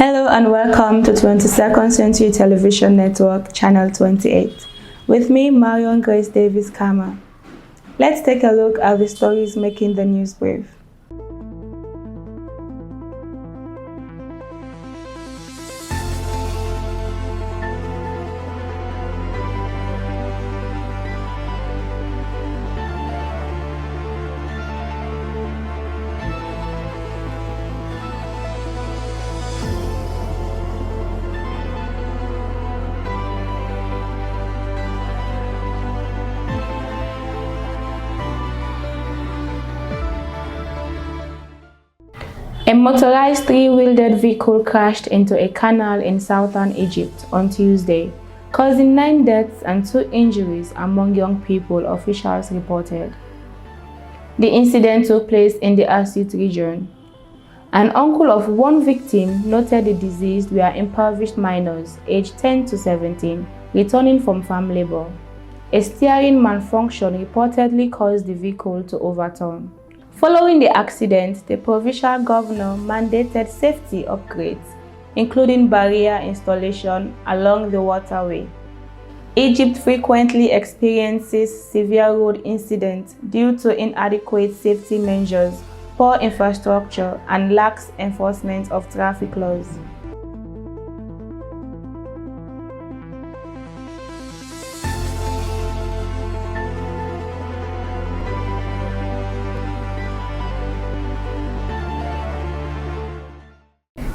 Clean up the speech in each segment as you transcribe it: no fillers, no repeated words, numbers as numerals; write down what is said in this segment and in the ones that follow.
Hello and welcome to 22nd Century Television Network, Channel 28. With me, Marion Grace Davies Kama. Let's take a look at the stories making the news brief. A motorized three-wheeled vehicle crashed into a canal in southern Egypt on Tuesday, causing 9 deaths and 2 injuries among young people, officials reported. The incident took place in the Asyut region. An uncle of one victim noted the deceased were impoverished minors aged 10 to 17 returning from farm labor. A steering malfunction reportedly caused the vehicle to overturn. Following the accident, the provincial governor mandated safety upgrades, including barrier installation along the waterway. Egypt frequently experiences severe road incidents due to inadequate safety measures, poor infrastructure, and lax enforcement of traffic laws.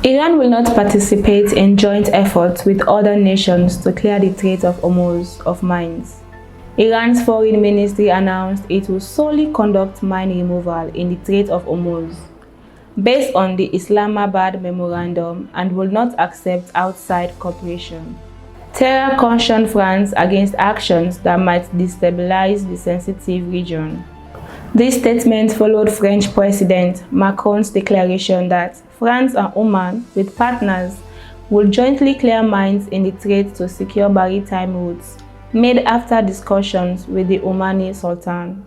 Iran will not participate in joint efforts with other nations to clear the Strait of Hormuz of mines. Iran's foreign ministry announced it will solely conduct mine removal in the Strait of Hormuz, based on the Islamabad memorandum, and will not accept outside cooperation. Tehran cautioned France against actions that might destabilize the sensitive region. This statement followed French President Macron's declaration that France and Oman, with partners, will jointly clear mines in the strait to secure maritime routes, made after discussions with the Omani Sultan.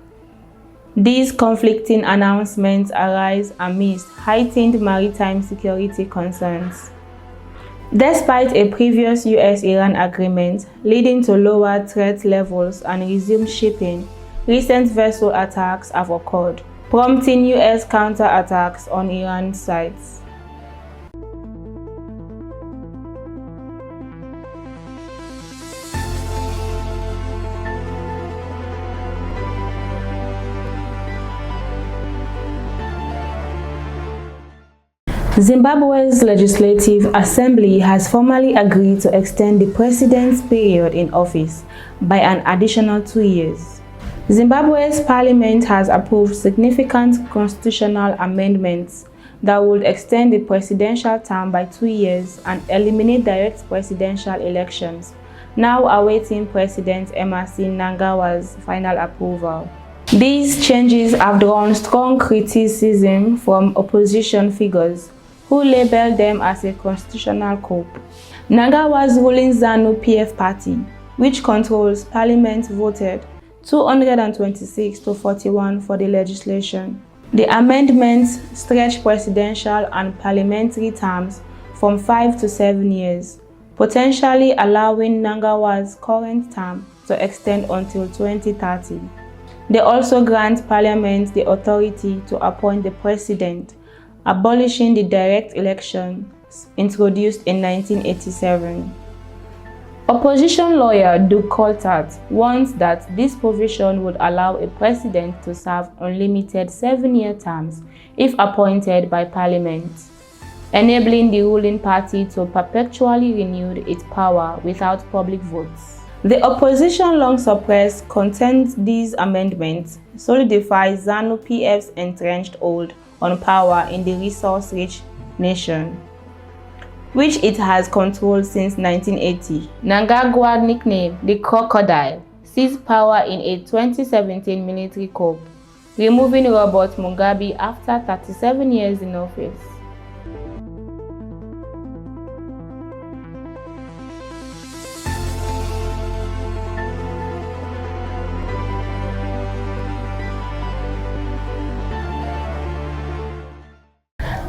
These conflicting announcements arise amidst heightened maritime security concerns. Despite a previous US-Iran agreement leading to lower threat levels and resumed shipping, recent vessel attacks have occurred, prompting US counterattacks on Iran's sites. Zimbabwe's Legislative Assembly has formally agreed to extend the president's period in office by an additional 2 years. Zimbabwe's parliament has approved significant constitutional amendments that would extend the presidential term by 2 years and eliminate direct presidential elections, now awaiting President Emmerson Mnangagwa's final approval. These changes have drawn strong criticism from opposition figures, who labeled them as a constitutional coup. Mnangagwa's ruling ZANU-PF party, which controls parliament, voted 226 to 41 for the legislation. The amendments stretch presidential and parliamentary terms from 5 to 7 years, potentially allowing Mnangagwa's current term to extend until 2030. They also grant Parliament the authority to appoint the president, abolishing the direct elections introduced in 1987. Opposition lawyer Doug Coltart warns that this provision would allow a president to serve unlimited 7-year terms if appointed by Parliament, enabling the ruling party to perpetually renew its power without public votes. The opposition long suppressed contends these amendments solidify ZANU-PF's entrenched hold on power in the resource-rich nation, which it has controlled since 1980. Mnangagwa, nicknamed the Crocodile, seized power in a 2017 military coup, removing Robert Mugabe after 37 years in office.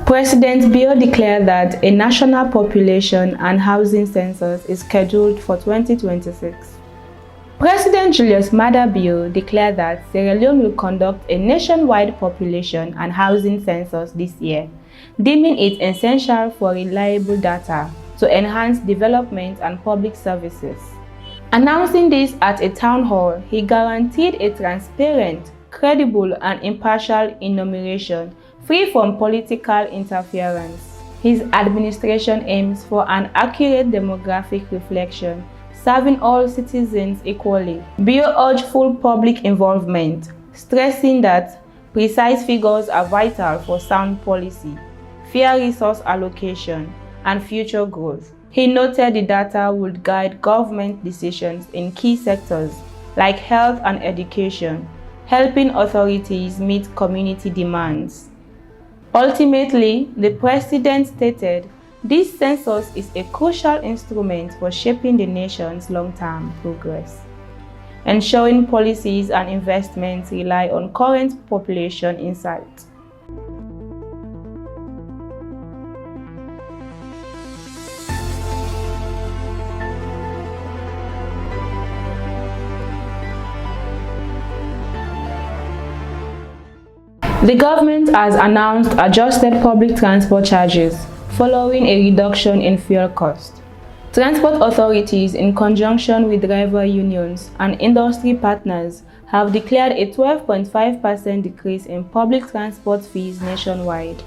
President Bio declared that a national population and housing census is scheduled for 2026. President Julius Maada Bio declared that Sierra Leone will conduct a nationwide population and housing census this year, deeming it essential for reliable data to enhance development and public services. Announcing this at a town hall, he guaranteed a transparent, credible, and impartial enumeration free from political interference. His administration aims for an accurate demographic reflection, serving all citizens equally. Bio urged full public involvement, stressing that precise figures are vital for sound policy, fair resource allocation, and future growth. He noted the data would guide government decisions in key sectors like health and education, helping authorities meet community demands. Ultimately, the president stated, this census is a crucial instrument for shaping the nation's long-term progress, ensuring policies and investments rely on current population insight. The government has announced adjusted public transport charges following a reduction in fuel cost. Transport authorities, in conjunction with driver unions and industry partners, have declared a 12.5% decrease in public transport fees nationwide,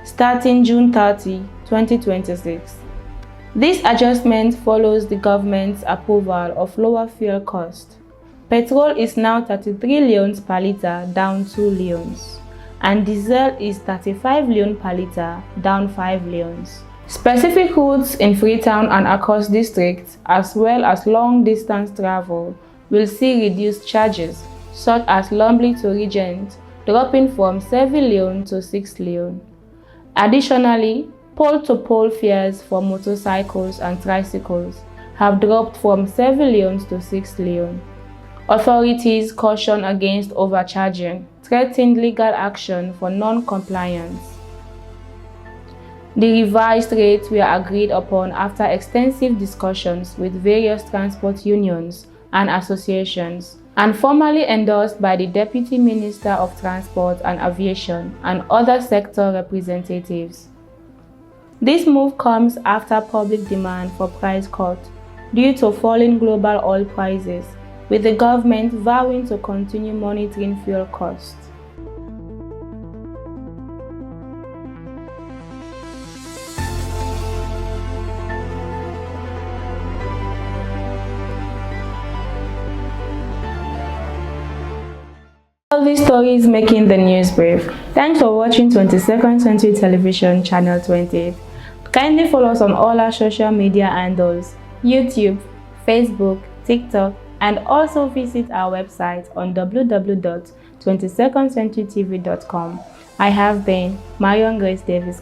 starting June 30, 2026. This adjustment follows the government's approval of lower fuel cost. Petrol is now 33 leones per litre, down 2 leones, and diesel is 35 leones per litre, down 5 leones. Specific routes in Freetown and across districts, as well as long-distance travel, will see reduced charges, such as Lumley to Regent, dropping from 7 leones to 6 leones. Additionally, pole-to-pole fares for motorcycles and tricycles have dropped from 7 leones to 6 leones. Authorities caution against overcharging, threatened legal action for non-compliance. The revised rates were agreed upon after extensive discussions with various transport unions and associations, and formally endorsed by the Deputy Minister of Transport and Aviation and other sector representatives. This move comes after public demand for price cut due to falling global oil prices, with the government vowing to continue monitoring fuel costs. All these stories making the news brief. Thanks for watching 22nd Century Television Channel 28. Kindly follow us on all our social media handles, YouTube, Facebook, TikTok, and also visit our website on www.22ndcenturytv.com. I have been Marion Davies.